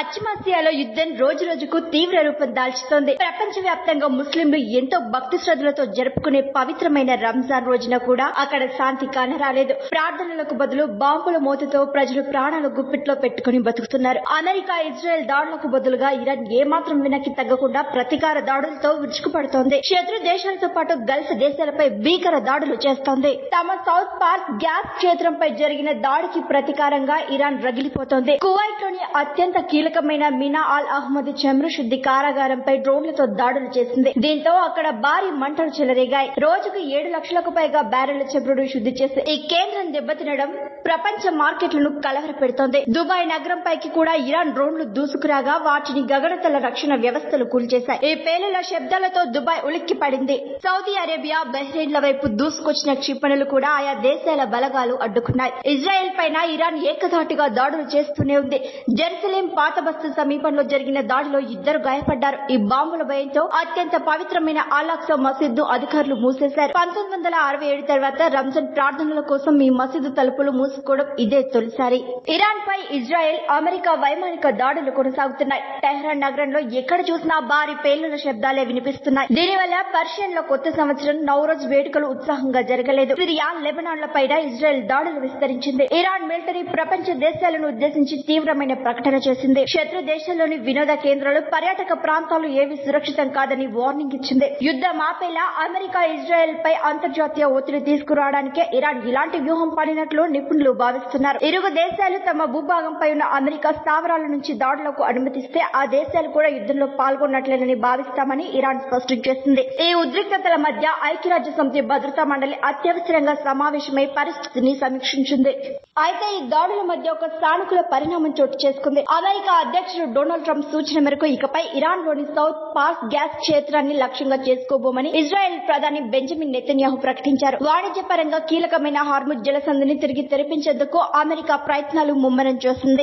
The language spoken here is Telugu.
పశ్చిమాసియాలో యుద్ధం రోజు రోజుకు తీవ్ర రూపం దాల్చుతోంది. ప్రపంచవ్యాప్తంగా ముస్లింలు ఎంతో భక్తి శ్రద్ధలతో జరుపుకునే పవిత్రమైన రంజాన్ రోజున కూడా అక్కడ శాంతి కానరాలేదు. ప్రార్థనలకు బదులు బాంబుల మోతతో ప్రజలు ప్రాణాలు గుప్పిట్లో పెట్టుకుని బతుకుతున్నారు. అమెరికా, ఇజ్రాయెల్ దాడులకు బదులుగా ఇరాన్ ఏమాత్రం వెనక్కి తగ్గకుండా ప్రతీకార దాడులతో విరుచుకుపడుతోంది. శత్రు దేశాలతో పాటు గల్ఫ్ దేశాలపై భీకర దాడులు చేస్తోంది. తమ సౌత్ పార్క్ గ్యాస్ క్షేత్రంపై జరిగిన దాడికి ప్రతీకారంగా ఇరాన్ రగిలిపోతోంది. కువైట్ లోని అత్యంత కీలకమైన మినా అల్ అహ్మద్ చమురు శుద్ధి కారాగారంపై డ్రోన్లతో దాడులు చేసింది. దీంతో అక్కడ భారీ మంటలు చెలరేగాయి. రోజుకు 7 లక్షలకు పైగా బ్యారెళ్ల చమురును శుద్ధి చేసే ఈ కేంద్రం దెబ్బతినడం ప్రపంచ మార్కెట్లను కలవరపెడుతోంది. దుబాయ్ నగరంపైకి కూడా ఇరాన్ డ్రోన్లు దూసుకురాగా వాటిని గగనతల రక్షణ వ్యవస్థలు కూల్చేశాయి. ఈ పేలుల శబ్దాలతో దుబాయ్ ఉలిక్కి పడింది. సౌదీ అరేబియా, బహ్రెయిన్ల వైపు దూసుకొచ్చిన క్షిపణులు కూడా ఆయా దేశాల బలగాలు అడ్డుకున్నాయి. ఇజ్రాయెల్ పైన ఇరాన్ ఏకధాటిగా దాడులు చేస్తూనే ఉంది. జెరూసలేం పాత బస్తీ సమీపంలో జరిగిన దాడిలో 2 గాయపడ్డారు. ఈ బాంబుల భయంతో అత్యంత పవిత్రమైన అల్-అక్సా మసీద్ను అధికారులు మూసేశారు. 1967 తర్వాత రంజాన్ ప్రార్థనల కోసం ఈ మసీదు తలుపులు మూసుకోవడం ఇదే తొలిసారి. ఇరాన్ పై ఇజ్రాయెల్, అమెరికా వైమానిక దాడులు కొనసాగుతున్నాయి. టెహ్రాన్ నగరంలో ఎక్కడ చూసినా భారీ పేలుల శబ్దాలే వినిపిస్తున్నాయి. దీనివల్ల పర్షియన్ల కొత్త సంవత్సరం నౌరోజ్ వేడుకలు ఉత్సాహంగా జరగలేదు. సిరియా, లెబనాన్ల పైన ఇజ్రాయెల్ దాడులు విస్తరించింది. ఇరాన్ మిలిటరీ ప్రపంచ దేశాలను ఉద్దేశించి తీవ్రమైన ప్రకటన చేసింది. శత్రు దేశాల్లోని వినోద కేంద్రాలు, పర్యాటక ప్రాంతాలు ఏవి సురక్షితం కాదని వార్నింగ్ ఇచ్చింది. యుద్ధం ఆపేలా అమెరికా, ఇజ్రాయెల్ పై అంతర్జాతీయ ఒత్తిడి తీసుకురావడానికే ఇరాన్ ఇలాంటి వ్యూహం పడినట్లు నిపుణులు భావిస్తున్నారు. ఇరుగు దేశాలు తమ భూభాగంపై ఉన్న అమెరికా స్థావరాల నుంచి దాడులకు అనుమతిస్తే ఆ దేశాలు కూడా యుద్ధంలో పాల్గొన్నట్లేనని భావిస్తామని ఇరాన్ స్పష్టం చేసింది. ఈ ఉద్రిక్తతల మధ్య ఐక్యరాజ్య సమితి భద్రతా మండలి అత్యవసరంగా సమావేశమై పరిస్థితిని సమీక్షించింది. అయితే ఈ దాడుల మధ్య ఒక సానుకూల పరిణామం చోటు చేసుకుంది. అమెరికా అధ్యక్షుడు డొనాల్డ్ ట్రంప్ సూచన మేరకు ఇకపై ఇరాన్ లోని సౌత్ పార్క్ గ్యాస్ క్షేత్రాన్ని లక్ష్యంగా చేసుకోబోమని ఇజ్రాయెల్ ప్రధాని బెంజమిన్ నెతన్యాహు ప్రకటించారు. వాణిజ్యపరంగా కీలకమైన హార్ముజ్ జలసంధిని తిరిగి తెరిపించేందుకు అమెరికా ప్రయత్నాలు ముమ్మరం చేస్తుంది.